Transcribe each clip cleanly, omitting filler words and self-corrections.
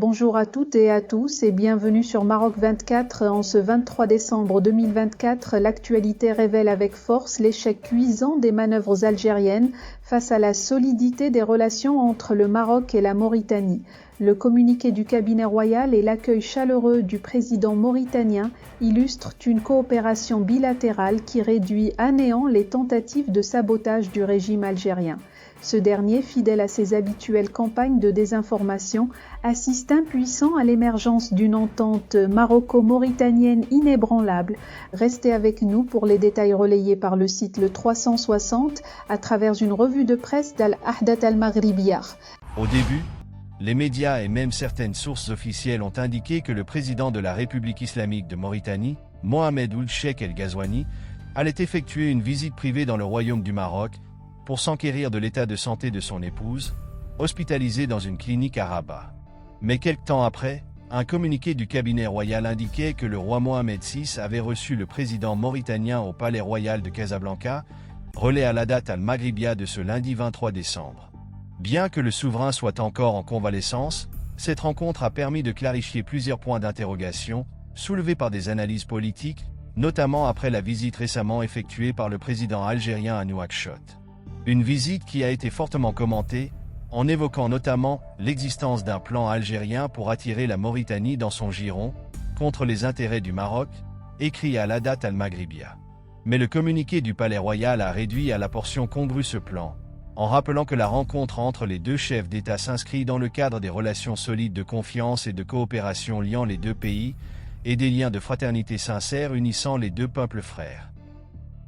Bonjour à toutes et à tous et bienvenue sur Maroc 24. En ce 23 décembre 2024, l'actualité révèle avec force l'échec cuisant des manœuvres algériennes face à la solidité des relations entre le Maroc et la Mauritanie. Le communiqué du cabinet royal et l'accueil chaleureux du président mauritanien illustrent une coopération bilatérale qui réduit à néant les tentatives de sabotage du régime algérien. Ce dernier, fidèle à ses habituelles campagnes de désinformation, assiste impuissant à l'émergence d'une entente maroco-mauritanienne inébranlable. Restez avec nous pour les détails relayés par le site Le 360 à travers une revue de presse d'Al-Ahdat al-Maghribiya. Au début, les médias et même certaines sources officielles ont indiqué que le président de la République islamique de Mauritanie, Mohamed Ould Cheikh El Ghazouani, allait effectuer une visite privée dans le royaume du Maroc pour s'enquérir de l'état de santé de son épouse, hospitalisée dans une clinique à Rabat. Mais quelque temps après, un communiqué du cabinet royal indiquait que le roi Mohamed VI avait reçu le président mauritanien au palais royal de Casablanca, relais à la date al-Maghribiya de ce lundi 23 décembre. Bien que le souverain soit encore en convalescence, cette rencontre a permis de clarifier plusieurs points d'interrogation, soulevés par des analyses politiques, notamment après la visite récemment effectuée par le président algérien à Nouakchott. Une visite qui a été fortement commentée, en évoquant notamment l'existence d'un plan algérien pour attirer la Mauritanie dans son giron, contre les intérêts du Maroc, écrit à la date al-Maghribiya. Mais le communiqué du Palais Royal a réduit à la portion congrue ce plan, en rappelant que la rencontre entre les deux chefs d'État s'inscrit dans le cadre des relations solides de confiance et de coopération liant les deux pays, et des liens de fraternité sincères unissant les deux peuples frères.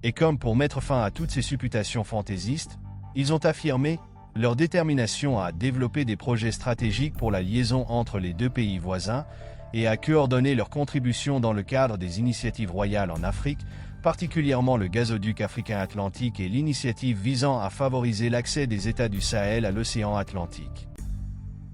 Et comme pour mettre fin à toutes ces supputations fantaisistes, ils ont affirmé leur détermination à développer des projets stratégiques pour la liaison entre les deux pays voisins et à coordonner leurs contributions dans le cadre des initiatives royales en Afrique, particulièrement le gazoduc africain Atlantique et l'initiative visant à favoriser l'accès des États du Sahel à l'océan Atlantique.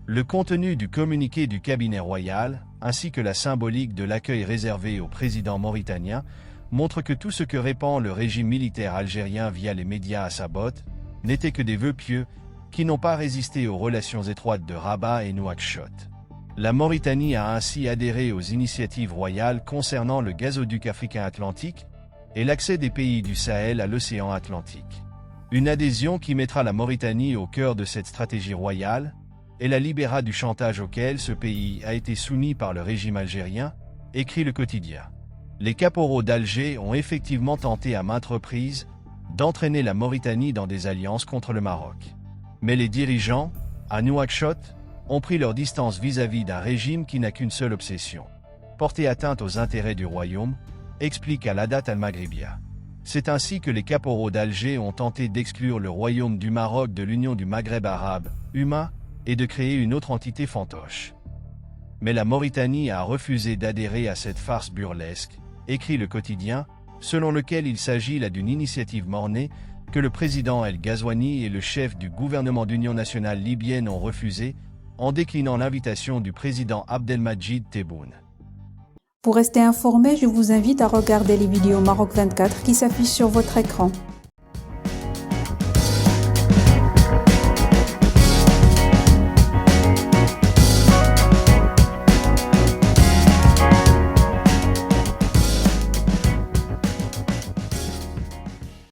Le contenu du communiqué du cabinet royal, ainsi que la symbolique de l'accueil réservé au président mauritanien, montre que tout ce que répand le régime militaire algérien via les médias à sa botte n'était que des vœux pieux qui n'ont pas résisté aux relations étroites de Rabat et Nouakchott. La Mauritanie a ainsi adhéré aux initiatives royales concernant le gazoduc africain Atlantique et l'accès des pays du Sahel à l'océan Atlantique. Une adhésion qui mettra la Mauritanie au cœur de cette stratégie royale et la libérera du chantage auquel ce pays a été soumis par le régime algérien, écrit le quotidien. Les caporaux d'Alger ont effectivement tenté à maintes reprises d'entraîner la Mauritanie dans des alliances contre le Maroc. Mais les dirigeants, à Nouakchott, ont pris leur distance vis-à-vis d'un régime qui n'a qu'une seule obsession: porter atteinte aux intérêts du royaume, explique à la date al-Maghribiya. C'est ainsi que les caporaux d'Alger ont tenté d'exclure le royaume du Maroc de l'Union du Maghreb arabe, UMA, et de créer une autre entité fantoche. Mais la Mauritanie a refusé d'adhérer à cette farce burlesque, écrit le quotidien, selon lequel il s'agit là d'une initiative mornée que le président El Ghazouani et le chef du gouvernement d'union nationale libyenne ont refusé, en déclinant l'invitation du président Abdelmadjid Tebboune. Pour rester informé, je vous invite à regarder les vidéos Maroc 24 qui s'affichent sur votre écran.